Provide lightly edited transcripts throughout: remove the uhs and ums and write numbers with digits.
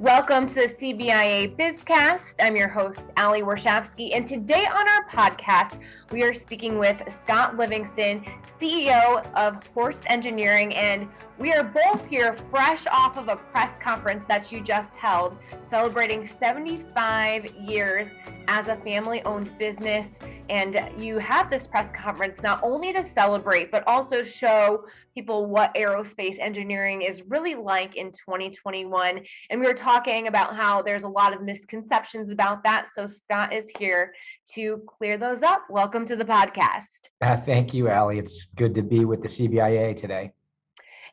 Welcome to the CBIA BizCast. I'm your host, Ali Warshavsky, and today on our podcast, we are speaking with Scott Livingston, CEO of Horst Engineering, and we are both here fresh off of a press conference that you just held, celebrating 75 years as a family-owned business. And you have this press conference not only to celebrate, but also show people what aerospace engineering is really like in 2021. And we were talking about how there's a lot of misconceptions about that. So Scott is here to clear those up. Welcome to the podcast. Thank you, Ali. It's good to be with the CBIA today.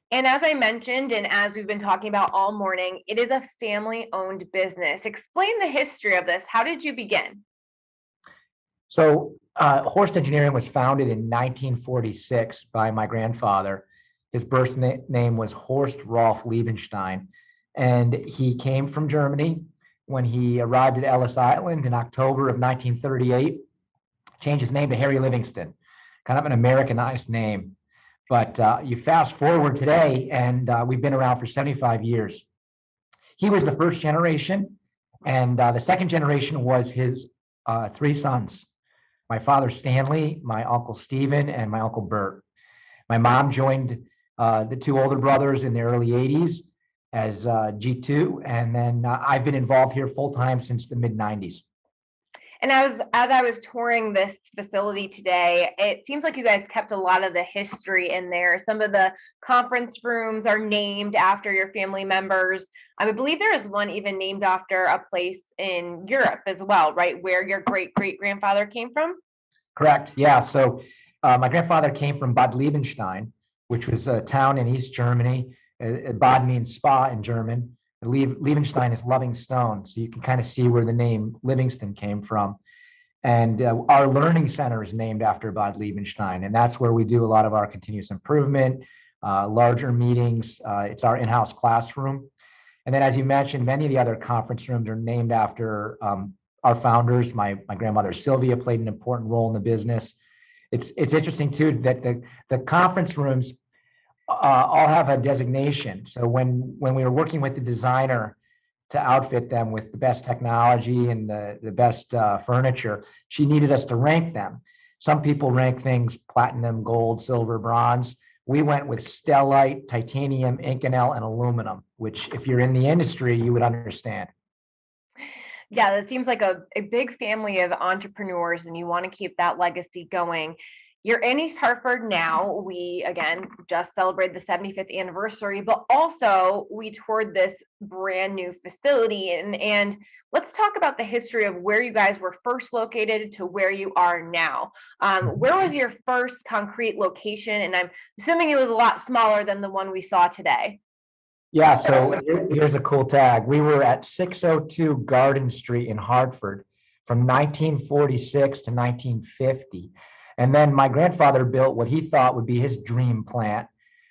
And as I mentioned, and as we've been talking about all morning, it is a family-owned business. Explain the history of this. How did you begin? So Horst Engineering was founded in 1946 by my grandfather. His birth name was Horst Rolf Liebenstein, and he came from Germany. When he arrived at Ellis Island in October of 1938, changed his name to Harry Livingston, kind of an Americanized name. But you fast forward today, and we've been around for 75 years. He was the first generation, and the second generation was his three sons. My father, Stanley, my uncle, Stephen, and my uncle, Bert. My mom joined the two older brothers in the early 80s as G2, and then I've been involved here full-time since the mid-90s. And as I was touring this facility today, it seems like you guys kept a lot of the history in there. Some of the conference rooms are named after your family members. I believe there is one even named after a place in Europe as well, right? Where your great-great-grandfather came from? Correct, yeah. So my grandfather came from Bad Liebenstein, which was a town in East Germany. Bad means spa in German. Liebenstein is loving stone, so you can kind of see where the name Livingston came from. And our learning center is named after Bad Liebenstein, and that's where we do a lot of our continuous improvement, larger meetings. It's our in-house classroom. And then, as you mentioned, many of the other conference rooms are named after our founders. My grandmother Sylvia played an important role in the business. It's interesting too that the conference rooms all have a designation. So when we were working with the designer to outfit them with the best technology and the best furniture, she needed us to rank them. Some people rank things platinum, gold, silver, bronze. We went with stellite, titanium, Inconel, and aluminum, which if you're in the industry, you would understand. Yeah, that seems like a big family of entrepreneurs, and you want to keep that legacy going. You're in East Hartford now. We, again, just celebrated the 75th anniversary, but also we toured this brand new facility. And let's talk about the history of where you guys were first located to where you are now. Where was your first concrete location? And I'm assuming it was a lot smaller than the one we saw today. Yeah, so here's a cool tag. We were at 602 Garden Street in Hartford from 1946 to 1950. And then my grandfather built what he thought would be his dream plant,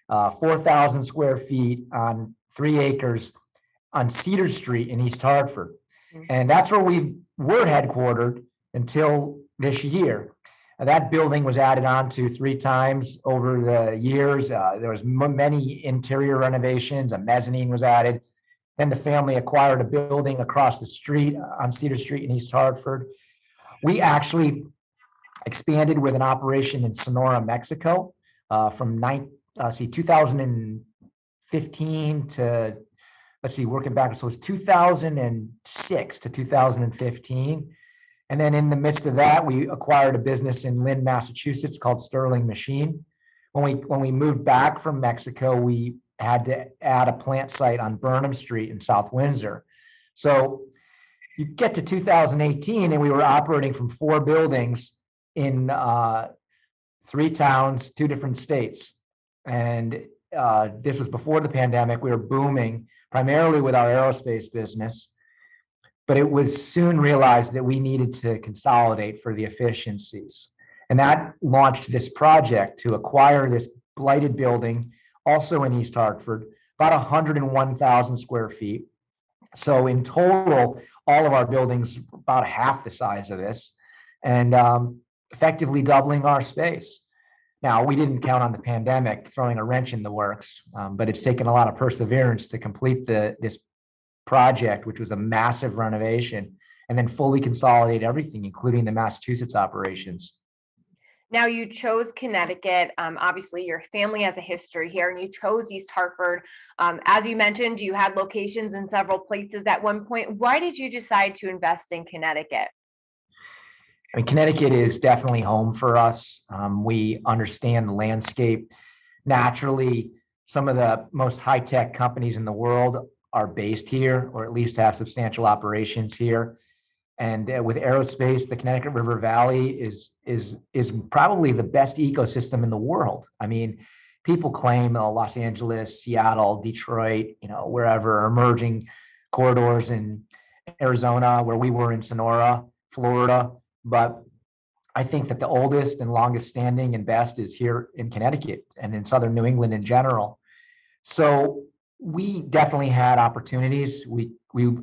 4,000 square feet on 3 acres on Cedar Street in East Hartford. And that's where we were headquartered until this year. That building was added on to 3 times over the years. There was many interior renovations. A mezzanine was added. Then the family acquired a building across the street on Cedar Street in East Hartford. We actually expanded with an operation in Sonora, Mexico, from 2015 to, working backwards. So it was 2006 to 2015. And then in the midst of that, we acquired a business in Lynn, Massachusetts called Sterling Machine. When we moved back from Mexico, we had to add a plant site on Burnham Street in South Windsor. So you get to 2018 and we were operating from 4 buildings in 3 towns, 2 different states. And this was before the pandemic. We were booming primarily with our aerospace business, but it was soon realized that we needed to consolidate for the efficiencies. And that launched this project to acquire this blighted building, also in East Hartford, about 101,000 square feet. So in total, all of our buildings about half the size of this, and effectively doubling our space. Now, we didn't count on the pandemic throwing a wrench in the works, but it's taken a lot of perseverance to complete this project, which was a massive renovation, and then fully consolidate everything, including the Massachusetts operations. Now, you chose Connecticut. Obviously, your family has a history here, and you chose East Hartford. As you mentioned, you had locations in several places at one point. Why did you decide to invest in Connecticut? I mean, Connecticut is definitely home for us. We understand the landscape. Naturally, some of the most high-tech companies in the world are based here, or at least have substantial operations here. And with AeroSpace, the Connecticut River Valley is probably the best ecosystem in the world. I mean, people claim Los Angeles, Seattle, Detroit, wherever, emerging corridors in Arizona, where we were in Sonora, Florida. But I think that the oldest and longest standing and best is here in Connecticut and in Southern New England in general. So we definitely had opportunities. We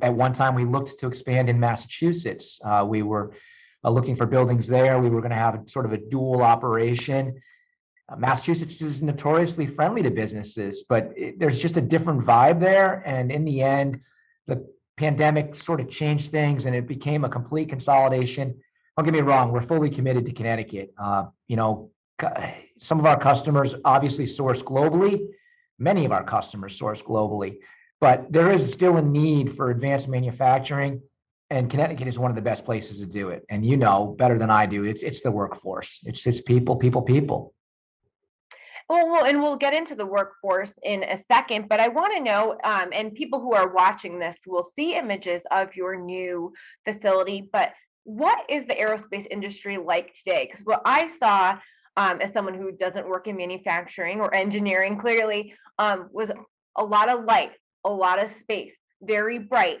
at one time we looked to expand in Massachusetts. We were looking for buildings there. We were going to have sort of a dual operation. Massachusetts is notoriously friendly to businesses, but there's just a different vibe there. And in the end, the pandemic sort of changed things, and it became a complete consolidation. Don't get me wrong, we're fully committed to Connecticut. Some of our customers obviously source globally. Many of our customers source globally, but there is still a need for advanced manufacturing, and Connecticut is one of the best places to do it. And better than I do, it's the workforce. It's people. Well, and we'll get into the workforce in a second, but I want to know, and people who are watching this will see images of your new facility, but what is the aerospace industry like today? Because what I saw, as someone who doesn't work in manufacturing or engineering, clearly, was a lot of light, a lot of space, very bright,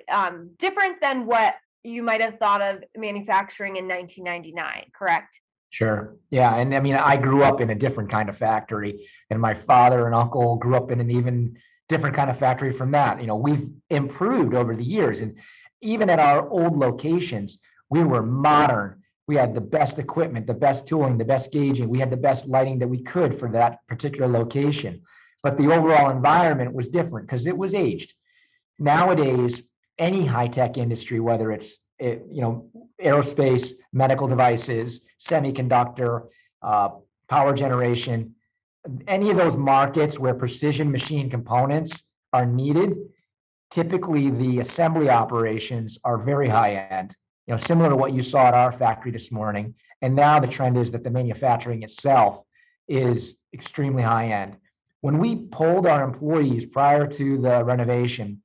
different than what you might have thought of manufacturing in 1999, correct? Sure. Yeah. And I mean, I grew up in a different kind of factory, and my father and uncle grew up in an even different kind of factory from that. We've improved over the years. And even at our old locations, we were modern. We had the best equipment, the best tooling, the best gauging. We had the best lighting that we could for that particular location. But the overall environment was different because it was aged. Nowadays, any high-tech industry, whether it's aerospace, medical devices, semiconductor, power generation, any of those markets where precision machine components are needed, typically the assembly operations are very high end, similar to what you saw at our factory this morning. And now the trend is that the manufacturing itself is extremely high end. When we polled our employees prior to the renovation,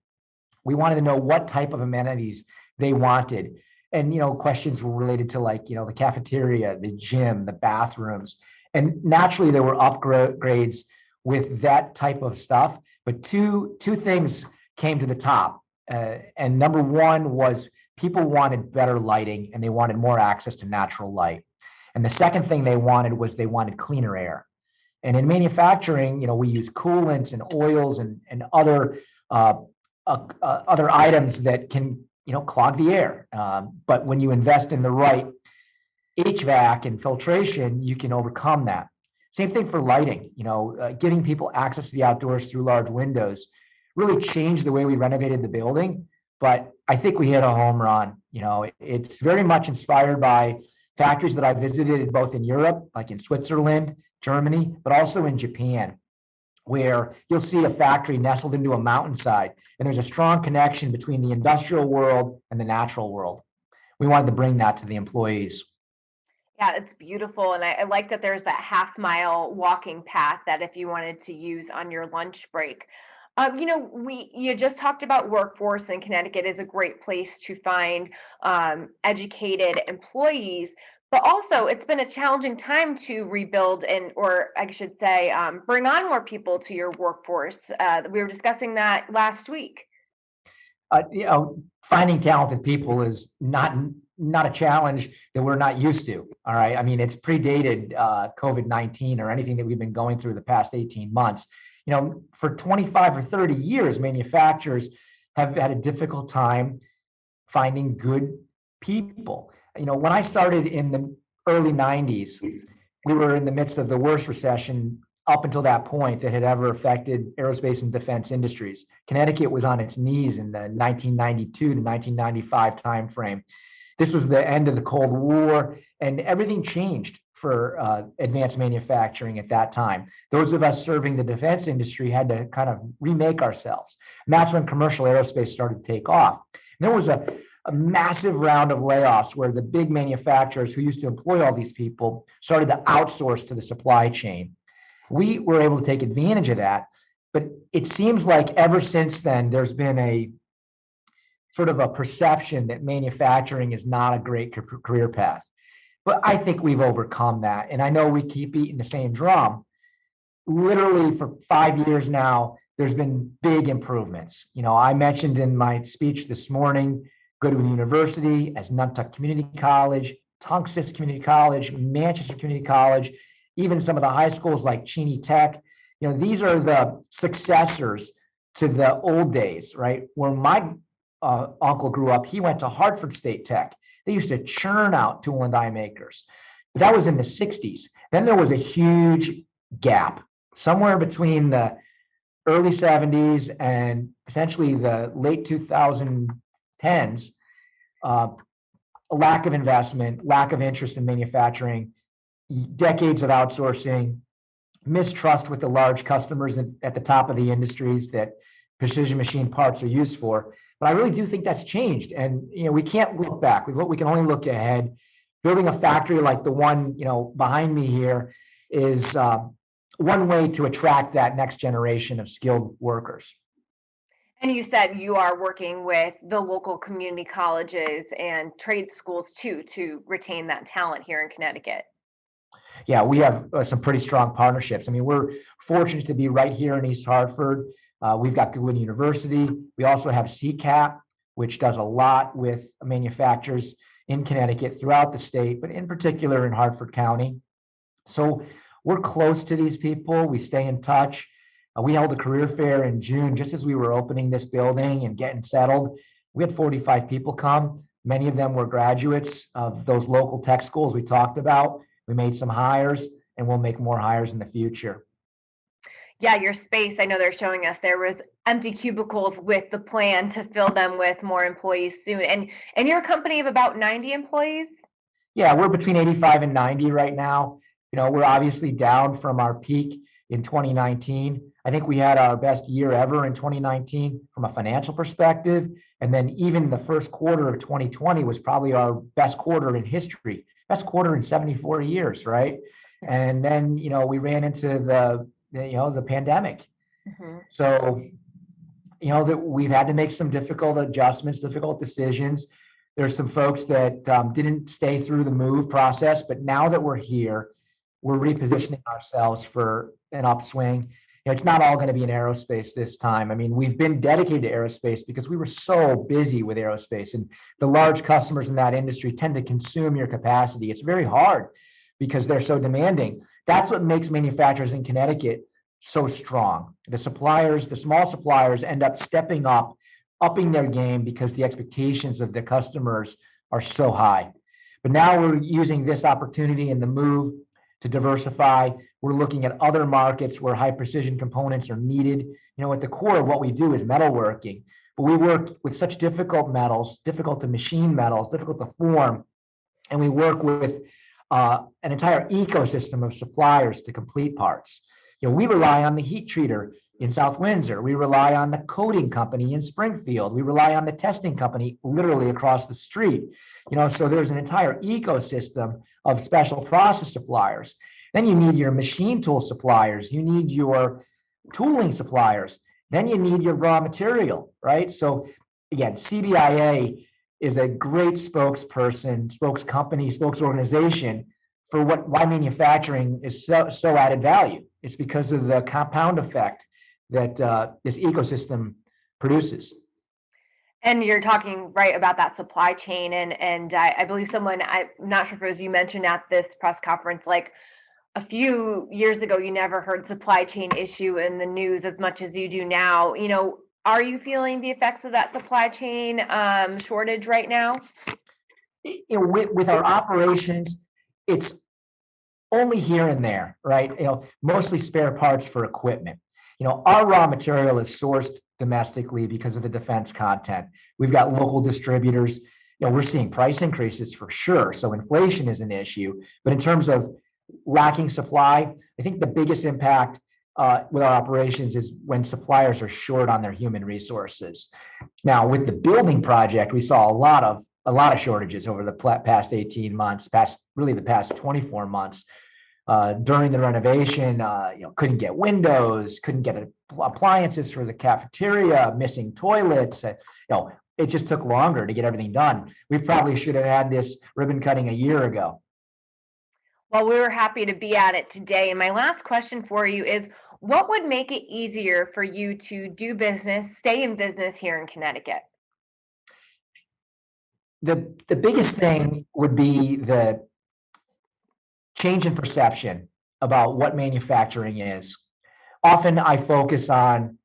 we wanted to know what type of amenities they wanted. And, questions were related to the cafeteria, the gym, the bathrooms. And naturally there were upgrades with that type of stuff. But two things came to the top. And number one was people wanted better lighting, and they wanted more access to natural light. And the second thing they wanted cleaner air. And in manufacturing, we use coolants and oils and other items that can clog the air. But when you invest in the right HVAC and filtration, you can overcome that. Same thing for lighting. Giving people access to the outdoors through large windows really changed the way we renovated the building. But I think we hit a home run. It's very much inspired by factories that I visited both in Europe, like in Switzerland, Germany, but also in Japan, where you'll see a factory nestled into a mountainside, and there's a strong connection between the industrial world and the natural world. We wanted to bring that to the employees. Yeah, it's beautiful. And I like that there's that half-mile walking path that if you wanted to use on your lunch break. You just talked about workforce, and Connecticut is a great place to find educated employees. But also, it's been a challenging time to rebuild or I should say, bring on more people to your workforce. We were discussing that last week. Finding talented people is not a challenge that we're not used to. All right. I mean, it's predated COVID-19 or anything that we've been going through the past 18 months. For 25 or 30 years, manufacturers have had a difficult time finding good people. When I started in the early 90s, we were in the midst of the worst recession up until that point that had ever affected aerospace and defense industries. Connecticut was on its knees in the 1992 to 1995 timeframe. This was the end of the Cold War, and everything changed for advanced manufacturing at that time. Those of us serving the defense industry had to kind of remake ourselves. And that's when commercial aerospace started to take off. And there was a massive round of layoffs where the big manufacturers who used to employ all these people started to outsource to the supply chain. We were able to take advantage of that, but it seems like ever since then, there's been a sort of a perception that manufacturing is not a great career path. But I think we've overcome that. And I know we keep beating the same drum. Literally for 5 years now, there's been big improvements. I mentioned in my speech this morning, Goodwin University, as Nantucket Community College, Tungus Community College, Manchester Community College, even some of the high schools like Cheney Tech. These are the successors to the old days, right? Where my uncle grew up, he went to Hartford State Tech. They used to churn out tool and die makers. But that was in the 60s. Then there was a huge gap somewhere between the early 70s and essentially the late 2010s. A lack of investment, lack of interest in manufacturing, decades of outsourcing, mistrust with the large customers at the top of the industries that precision machine parts are used for. But I really do think that's changed. And we can't look back. We can only look ahead. Building a factory like the one behind me here is one way to attract that next generation of skilled workers. And you said you are working with the local community colleges and trade schools too to retain that talent here in Connecticut. Yeah, we have some pretty strong partnerships. I mean, we're fortunate to be right here in East Hartford. We've got Goodwin University. We also have CCAP, which does a lot with manufacturers in Connecticut throughout the state, but in particular in Hartford County. So we're close to these people. We stay in touch. We held a career fair in June, just as we were opening this building and getting settled. We had 45 people come. Many of them were graduates of those local tech schools we talked about. We made some hires, and we'll make more hires in the future. Yeah, your space, I know they're showing us there was empty cubicles with the plan to fill them with more employees soon. And you're a company of about 90 employees? Yeah, we're between 85 and 90 right now. We're obviously down from our peak in 2019. I think we had our best year ever in 2019 from a financial perspective. And then even the first quarter of 2020 was probably our best quarter in history, best quarter in 74 years, right? And then, we ran into the pandemic. Mm-hmm. So, that we've had to make some difficult adjustments, difficult decisions. There's some folks that didn't stay through the move process, but now that we're here, we're repositioning ourselves for an upswing. It's not all going to be in aerospace this time. I mean, we've been dedicated to aerospace because we were so busy with aerospace, and the large customers in that industry tend to consume your capacity. It's very hard because they're so demanding. That's what makes manufacturers in Connecticut so strong. The suppliers, the small suppliers, end up stepping up, upping their game because the expectations of the customers are so high. But now we're using this opportunity and the move to diversify. We're looking at other markets where high precision components are needed. At the core of what we do is metalworking, but we work with such difficult metals, difficult to machine metals, difficult to form, and we work with an entire ecosystem of suppliers to complete parts. We rely on the heat treater in South Windsor. We rely on the coating company in Springfield. We rely on the testing company literally across the street. So there's an entire ecosystem of special process suppliers. Then you need your machine tool suppliers. You need your tooling suppliers. Then you need your raw material, right? So again, CBIA is a great spokesperson, spokescompany, spokesorganization for why manufacturing is so added value. It's because of the compound effect that this ecosystem produces. And you're talking right about that supply chain, and I believe I'm not sure if it was you mentioned at this press conference, like a few years ago, you never heard supply chain issue in the news as much as you do now. Are you feeling the effects of that supply chain shortage right now? With our operations, it's only here and there, right? Mostly spare parts for equipment. Our raw material is sourced domestically because of the defense content. We've got local distributors. We're seeing price increases for sure. So inflation is an issue. But in terms of lacking supply, I think the biggest impact with our operations is when suppliers are short on their human resources. Now, with the building project, we saw a lot of shortages over the past 18 months, the past 24 months. During the renovation, couldn't get windows, couldn't get appliances for the cafeteria, missing toilets. It just took longer to get everything done. We probably should have had this ribbon cutting a year ago. Well, we were happy to be at it today. And my last question for you is, what would make it easier for you to do business, stay in business here in Connecticut? The biggest thing would be the change in perception about what manufacturing is. Often I focus on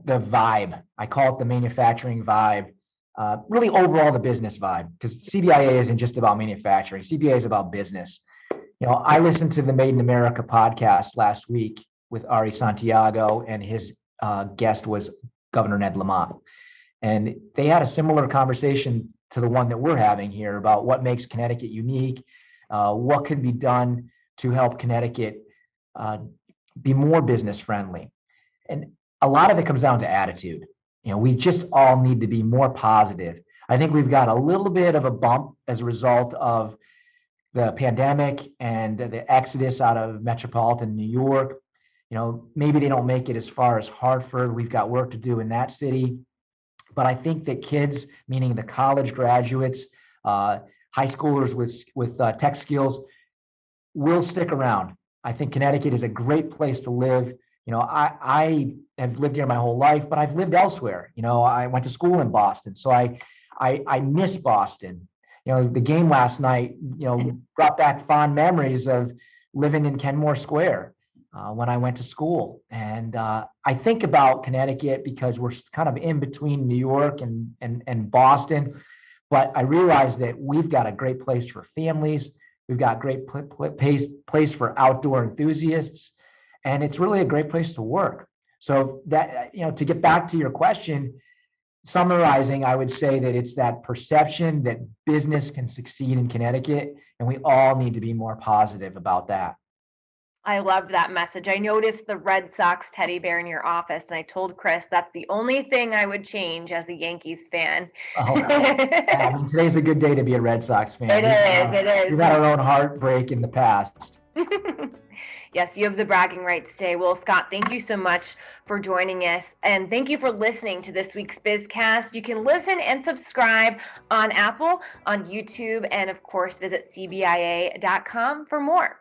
the vibe. I call it the manufacturing vibe. Really overall the business vibe, because CBIA isn't just about manufacturing. CBIA is about business. I listened to the Made in America podcast last week with Ari Santiago, and his guest was Governor Ned Lamont. And they had a similar conversation to the one that we're having here about what makes Connecticut unique, what can be done to help Connecticut be more business friendly. And a lot of it comes down to attitude. We just all need to be more positive. I think we've got a little bit of a bump as a result of the pandemic and the exodus out of metropolitan New York. Maybe they don't make it as far as Hartford. We've got work to do in that city. But I think that kids, meaning the college graduates, high schoolers with tech skills, will stick around. I think Connecticut is a great place to live. I have lived here my whole life, but I've lived elsewhere. I went to school in Boston, so I miss Boston. The game last night, brought back fond memories of living in Kenmore Square when I went to school. And I think about Connecticut because we're kind of in between New York and Boston. But I realize that we've got a great place for families. We've got a great place for outdoor enthusiasts. And it's really a great place to work. So that, to get back to your question, summarizing, I would say that it's that perception that business can succeed in Connecticut, and we all need to be more positive about that. I loved that message. I noticed the Red Sox teddy bear in your office, and I told Chris that's the only thing I would change as a Yankees fan. Today's a good day to be a Red Sox fan. It is. We've had our own heartbreak in the past. Yes, you have the bragging rights today. Well, Scott, thank you so much for joining us. And thank you for listening to this week's BizCast. You can listen and subscribe on Apple, on YouTube, and of course, visit CBIA.com for more.